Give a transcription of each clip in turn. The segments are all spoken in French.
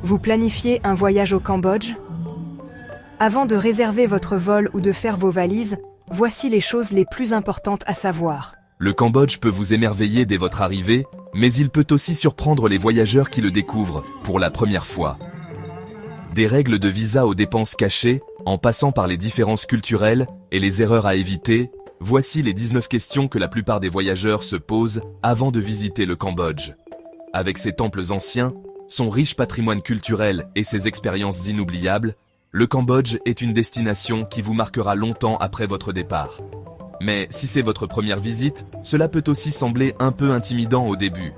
Vous planifiez un voyage au Cambodge? Avant de réserver votre vol ou de faire vos valises, voici les choses les plus importantes à savoir. Le Cambodge peut vous émerveiller dès votre arrivée, mais il peut aussi surprendre les voyageurs qui le découvrent pour la première fois. Des règles de visa aux dépenses cachées, en passant par les différences culturelles et les erreurs à éviter, voici les 19 questions que la plupart des voyageurs se posent avant de visiter le Cambodge. Avec ses temples anciens, son riche patrimoine culturel et ses expériences inoubliables, le Cambodge est une destination qui vous marquera longtemps après votre départ. Mais si c'est votre première visite, cela peut aussi sembler un peu intimidant au début.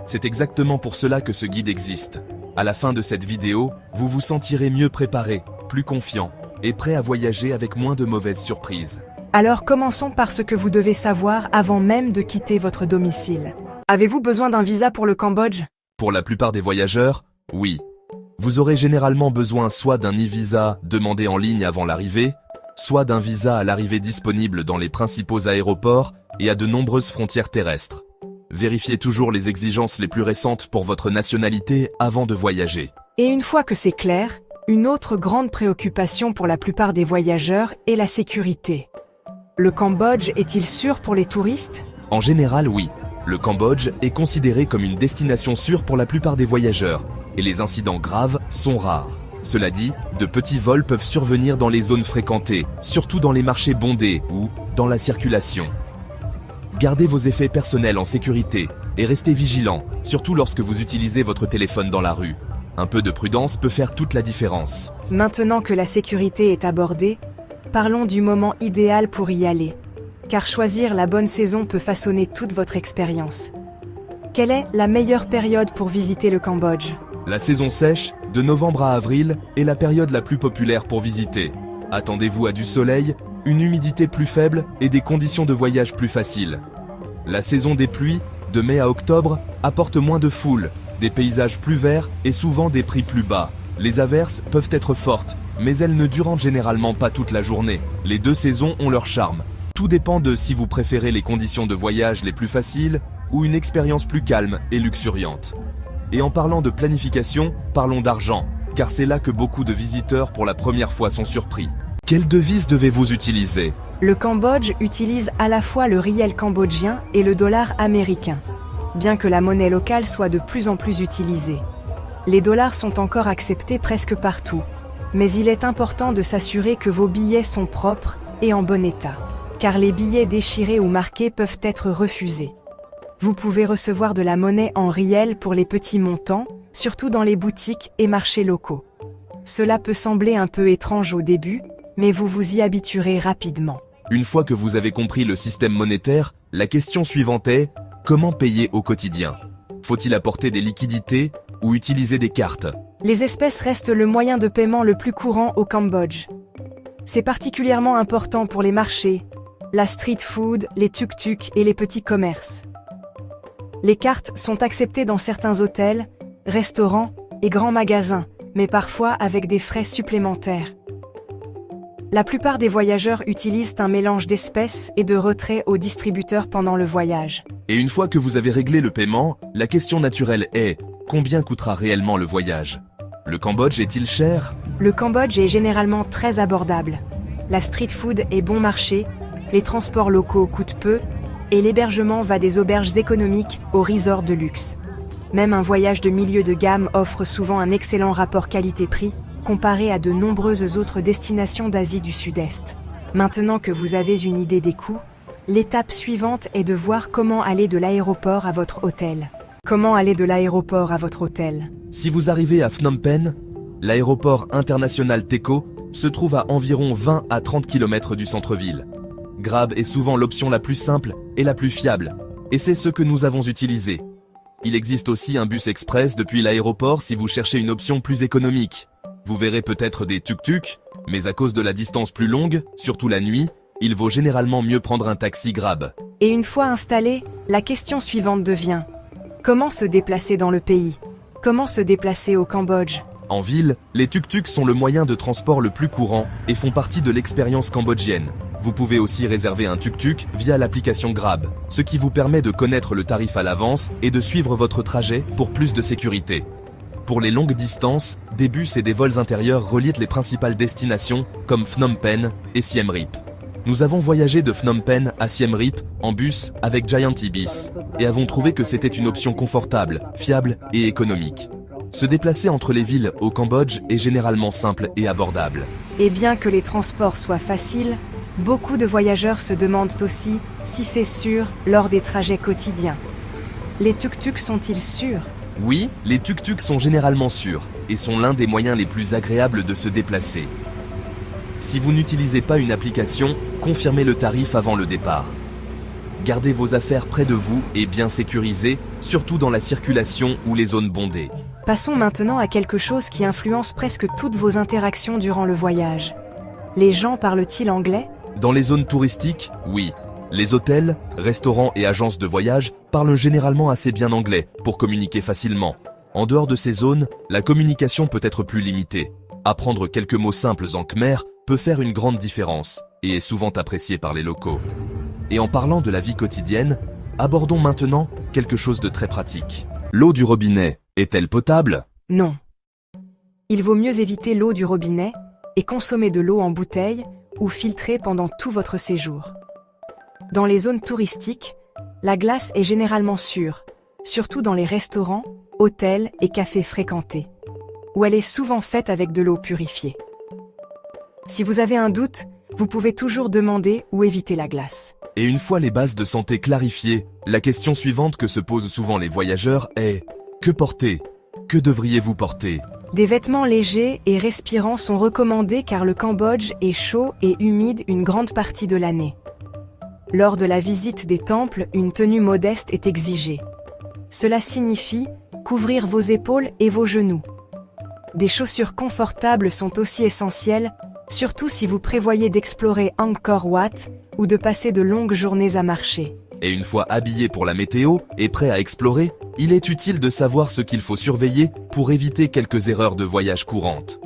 C'est exactement pour cela que ce guide existe. À la fin de cette vidéo, vous vous sentirez mieux préparé, plus confiant et prêt à voyager avec moins de mauvaises surprises. Alors commençons par ce que vous devez savoir avant même de quitter votre domicile. Avez-vous besoin d'un visa pour le Cambodge? Pour la plupart des voyageurs, oui. Vous aurez généralement besoin soit d'un e-visa demandé en ligne avant l'arrivée, soit d'un visa à l'arrivée disponible dans les principaux aéroports et à de nombreuses frontières terrestres. Vérifiez toujours les exigences les plus récentes pour votre nationalité avant de voyager. Et une fois que c'est clair, une autre grande préoccupation pour la plupart des voyageurs est la sécurité. Le Cambodge est-il sûr pour les touristes? En général, oui. Le Cambodge est considéré comme une destination sûre pour la plupart des voyageurs, et les incidents graves sont rares. Cela dit, de petits vols peuvent survenir dans les zones fréquentées, surtout dans les marchés bondés ou dans la circulation. Gardez vos effets personnels en sécurité et restez vigilants, surtout lorsque vous utilisez votre téléphone dans la rue. Un peu de prudence peut faire toute la différence. Maintenant que la sécurité est abordée, parlons du moment idéal pour y aller. Car choisir la bonne saison peut façonner toute votre expérience. Quelle est la meilleure période pour visiter le Cambodge? La saison sèche, de novembre à avril, est la période la plus populaire pour visiter. Attendez-vous à du soleil, une humidité plus faible et des conditions de voyage plus faciles. La saison des pluies, de mai à octobre, apporte moins de foule, des paysages plus verts et souvent des prix plus bas. Les averses peuvent être fortes, mais elles ne durent généralement pas toute la journée. Les deux saisons ont leur charme. Tout dépend de si vous préférez les conditions de voyage les plus faciles ou une expérience plus calme et luxuriante. Et en parlant de planification, parlons d'argent, car c'est là que beaucoup de visiteurs pour la première fois sont surpris. Quelle devise devez-vous utiliser? Le Cambodge utilise à la fois le riel cambodgien et le dollar américain, bien que la monnaie locale soit de plus en plus utilisée. Les dollars sont encore acceptés presque partout, mais il est important de s'assurer que vos billets sont propres et en bon état, car les billets déchirés ou marqués peuvent être refusés. Vous pouvez recevoir de la monnaie en riel pour les petits montants, surtout dans les boutiques et marchés locaux. Cela peut sembler un peu étrange au début, mais vous vous y habituerez rapidement. Une fois que vous avez compris le système monétaire, la question suivante est « Comment payer au quotidien ?» Faut-il apporter des liquidités ou utiliser des cartes? Les espèces restent le moyen de paiement le plus courant au Cambodge. C'est particulièrement important pour les marchés, la street food, les tuk-tuk et les petits commerces. Les cartes sont acceptées dans certains hôtels, restaurants et grands magasins, mais parfois avec des frais supplémentaires. La plupart des voyageurs utilisent un mélange d'espèces et de retrait au distributeur pendant le voyage. Et une fois que vous avez réglé le paiement, la question naturelle est « Combien coûtera réellement le voyage ?» Le Cambodge est-il cher? Le Cambodge est généralement très abordable. La street food est bon marché, les transports locaux coûtent peu, et l'hébergement va des auberges économiques aux resorts de luxe. Même un voyage de milieu de gamme offre souvent un excellent rapport qualité-prix, comparé à de nombreuses autres destinations d'Asie du Sud-Est. Maintenant que vous avez une idée des coûts, l'étape suivante est de voir comment aller de l'aéroport à votre hôtel. Comment aller de l'aéroport à votre hôtel? Si vous arrivez à Phnom Penh, l'aéroport international Techo se trouve à environ 20 à 30 km du centre-ville. Grab est souvent l'option la plus simple et la plus fiable, et c'est ce que nous avons utilisé. Il existe aussi un bus express depuis l'aéroport si vous cherchez une option plus économique. Vous verrez peut-être des tuk-tuk, mais à cause de la distance plus longue, surtout la nuit, il vaut généralement mieux prendre un taxi Grab. Et une fois installé, la question suivante devient: comment se déplacer dans le pays? Comment se déplacer au Cambodge? En ville, les tuk-tuk sont le moyen de transport le plus courant et font partie de l'expérience cambodgienne. Vous pouvez aussi réserver un tuk-tuk via l'application Grab, ce qui vous permet de connaître le tarif à l'avance et de suivre votre trajet pour plus de sécurité. Pour les longues distances, des bus et des vols intérieurs relient les principales destinations comme Phnom Penh et Siem Reap. Nous avons voyagé de Phnom Penh à Siem Reap en bus avec Giant Ibis et avons trouvé que c'était une option confortable, fiable et économique. Se déplacer entre les villes au Cambodge est généralement simple et abordable. Et bien que les transports soient faciles, beaucoup de voyageurs se demandent aussi si c'est sûr lors des trajets quotidiens. Les tuk-tuks sont-ils sûrs ? Oui, les tuk-tuks sont généralement sûrs et sont l'un des moyens les plus agréables de se déplacer. Si vous n'utilisez pas une application, confirmez le tarif avant le départ. Gardez vos affaires près de vous et bien sécurisées, surtout dans la circulation ou les zones bondées. Passons maintenant à quelque chose qui influence presque toutes vos interactions durant le voyage. Les gens parlent-ils anglais ? Dans les zones touristiques, oui. Les hôtels, restaurants et agences de voyage parlent généralement assez bien anglais pour communiquer facilement. En dehors de ces zones, la communication peut être plus limitée. Apprendre quelques mots simples en khmer peut faire une grande différence et est souvent apprécié par les locaux. Et en parlant de la vie quotidienne, abordons maintenant quelque chose de très pratique. L'eau du robinet est-elle potable ? Non. Il vaut mieux éviter l'eau du robinet et consommer de l'eau en bouteille ou filtrée pendant tout votre séjour. Dans les zones touristiques, la glace est généralement sûre, surtout dans les restaurants, hôtels et cafés fréquentés, où elle est souvent faite avec de l'eau purifiée. Si vous avez un doute, vous pouvez toujours demander ou éviter la glace. Et une fois les bases de santé clarifiées, la question suivante que se posent souvent les voyageurs est « Que porter ? Que devriez-vous porter ?» Des vêtements légers et respirants sont recommandés car le Cambodge est chaud et humide une grande partie de l'année. Lors de la visite des temples, une tenue modeste est exigée. Cela signifie couvrir vos épaules et vos genoux. Des chaussures confortables sont aussi essentielles, surtout si vous prévoyez d'explorer Angkor Wat ou de passer de longues journées à marcher. Et une fois habillé pour la météo et prêt à explorer, il est utile de savoir ce qu'il faut surveiller pour éviter quelques erreurs de voyage courantes.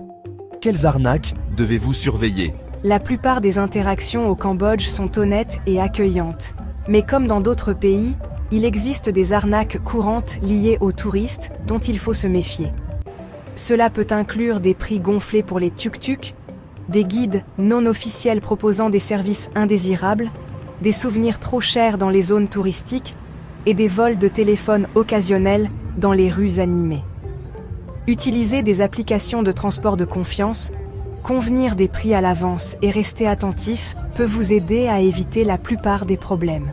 Quelles arnaques devez-vous surveiller ? La plupart des interactions au Cambodge sont honnêtes et accueillantes. Mais comme dans d'autres pays, il existe des arnaques courantes liées aux touristes dont il faut se méfier. Cela peut inclure des prix gonflés pour les tuk-tuks, des guides non officiels proposant des services indésirables, des souvenirs trop chers dans les zones touristiques et des vols de téléphone occasionnels dans les rues animées. Utilisez des applications de transport de confiance, convenir des prix à l'avance et rester attentif peut vous aider à éviter la plupart des problèmes.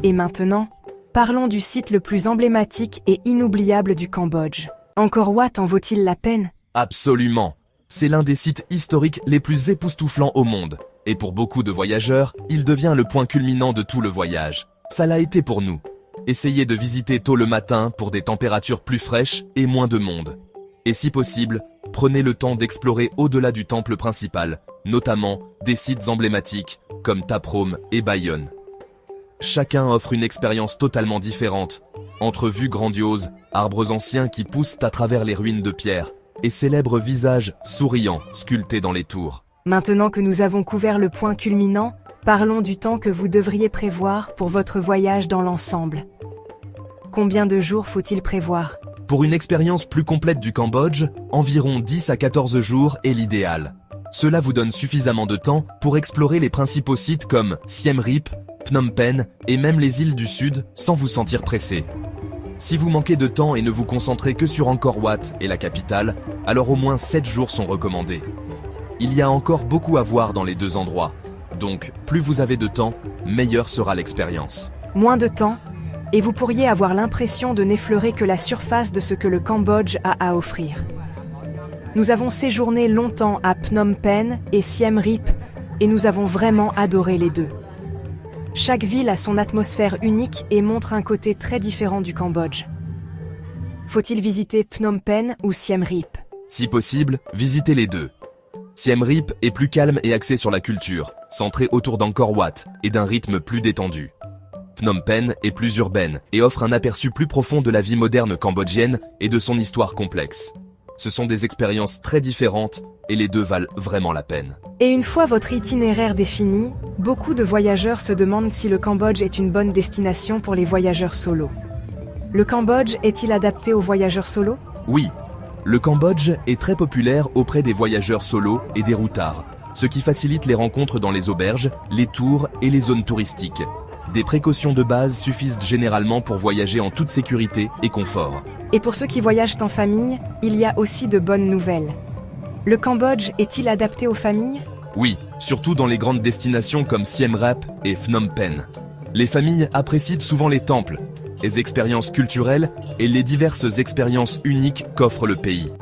Et maintenant, parlons du site le plus emblématique et inoubliable du Cambodge. Angkor Wat en vaut-il la peine ? Absolument. C'est l'un des sites historiques les plus époustouflants au monde. Et pour beaucoup de voyageurs, il devient le point culminant de tout le voyage. Ça l'a été pour nous. Essayez de visiter tôt le matin pour des températures plus fraîches et moins de monde. Et si possible, prenez le temps d'explorer au-delà du temple principal, notamment des sites emblématiques comme Taprom et Bayon. Chacun offre une expérience totalement différente, entre vues grandioses, arbres anciens qui poussent à travers les ruines de pierre, et célèbres visages souriants sculptés dans les tours. Maintenant que nous avons couvert le point culminant, parlons du temps que vous devriez prévoir pour votre voyage dans l'ensemble. Combien de jours faut-il prévoir ? Pour une expérience plus complète du Cambodge, environ 10 à 14 jours est l'idéal. Cela vous donne suffisamment de temps pour explorer les principaux sites comme Siem Reap, Phnom Penh et même les îles du Sud sans vous sentir pressé. Si vous manquez de temps et ne vous concentrez que sur Angkor Wat et la capitale, alors au moins 7 jours sont recommandés. Il y a encore beaucoup à voir dans les deux endroits, donc plus vous avez de temps, meilleure sera l'expérience. Moins de temps, et vous pourriez avoir l'impression de n'effleurer que la surface de ce que le Cambodge a à offrir. Nous avons séjourné longtemps à Phnom Penh et Siem Reap, et nous avons vraiment adoré les deux. Chaque ville a son atmosphère unique et montre un côté très différent du Cambodge. Faut-il visiter Phnom Penh ou Siem Reap ? Si possible, visitez les deux. Siem Reap est plus calme et axé sur la culture, centré autour d'Angkor Wat et d'un rythme plus détendu. Phnom Penh est plus urbaine et offre un aperçu plus profond de la vie moderne cambodgienne et de son histoire complexe. Ce sont des expériences très différentes et les deux valent vraiment la peine. Et une fois votre itinéraire défini, beaucoup de voyageurs se demandent si le Cambodge est une bonne destination pour les voyageurs solo. Le Cambodge est-il adapté aux voyageurs solo ? Oui, Le Cambodge est très populaire auprès des voyageurs solos et des routards, ce qui facilite les rencontres dans les auberges, les tours et les zones touristiques. Des précautions de base suffisent généralement pour voyager en toute sécurité et confort. Et pour ceux qui voyagent en famille, il y a aussi de bonnes nouvelles. Le Cambodge est-il adapté aux familles ? Oui, surtout dans les grandes destinations comme Siem Reap et Phnom Penh. Les familles apprécient souvent les temples, les expériences culturelles et les diverses expériences uniques qu'offre le pays.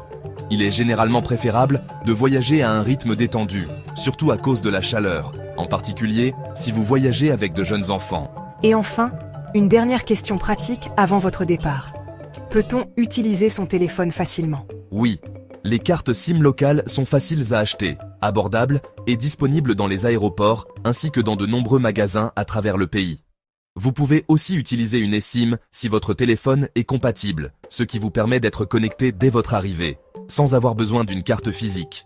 Il est généralement préférable de voyager à un rythme détendu, surtout à cause de la chaleur, en particulier si vous voyagez avec de jeunes enfants. Et enfin, une dernière question pratique avant votre départ. Peut-on utiliser son téléphone facilement ? Oui, les cartes SIM locales sont faciles à acheter, abordables et disponibles dans les aéroports ainsi que dans de nombreux magasins à travers le pays. Vous pouvez aussi utiliser une eSIM si votre téléphone est compatible, ce qui vous permet d'être connecté dès votre arrivée, sans avoir besoin d'une carte physique.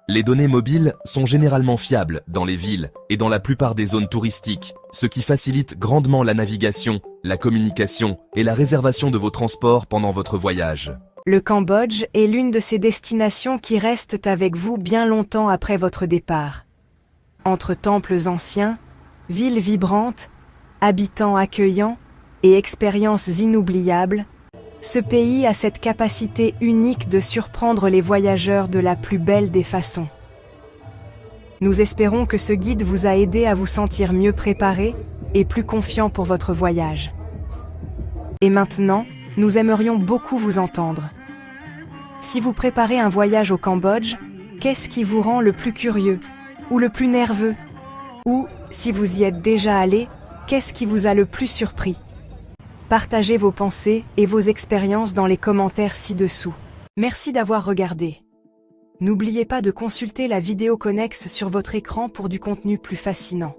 Les données mobiles sont généralement fiables dans les villes et dans la plupart des zones touristiques, ce qui facilite grandement la navigation, la communication et la réservation de vos transports pendant votre voyage. Le Cambodge est l'une de ces destinations qui restent avec vous bien longtemps après votre départ. Entre temples anciens, villes vibrantes, habitants accueillants et expériences inoubliables, ce pays a cette capacité unique de surprendre les voyageurs de la plus belle des façons. Nous espérons que ce guide vous a aidé à vous sentir mieux préparé et plus confiant pour votre voyage. Et maintenant, nous aimerions beaucoup vous entendre. Si vous préparez un voyage au Cambodge, qu'est-ce qui vous rend le plus curieux ou le plus nerveux? Ou, si vous y êtes déjà allé, qu'est-ce qui vous a le plus surpris? Partagez vos pensées et vos expériences dans les commentaires ci-dessous. Merci d'avoir regardé. N'oubliez pas de consulter la vidéo connexe sur votre écran pour du contenu plus fascinant.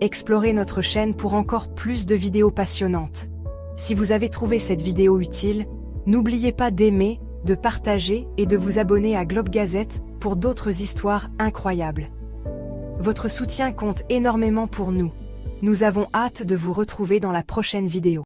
Explorez notre chaîne pour encore plus de vidéos passionnantes. Si vous avez trouvé cette vidéo utile, n'oubliez pas d'aimer, de partager et de vous abonner à Globe Gazette pour d'autres histoires incroyables. Votre soutien compte énormément pour nous. Nous avons hâte de vous retrouver dans la prochaine vidéo.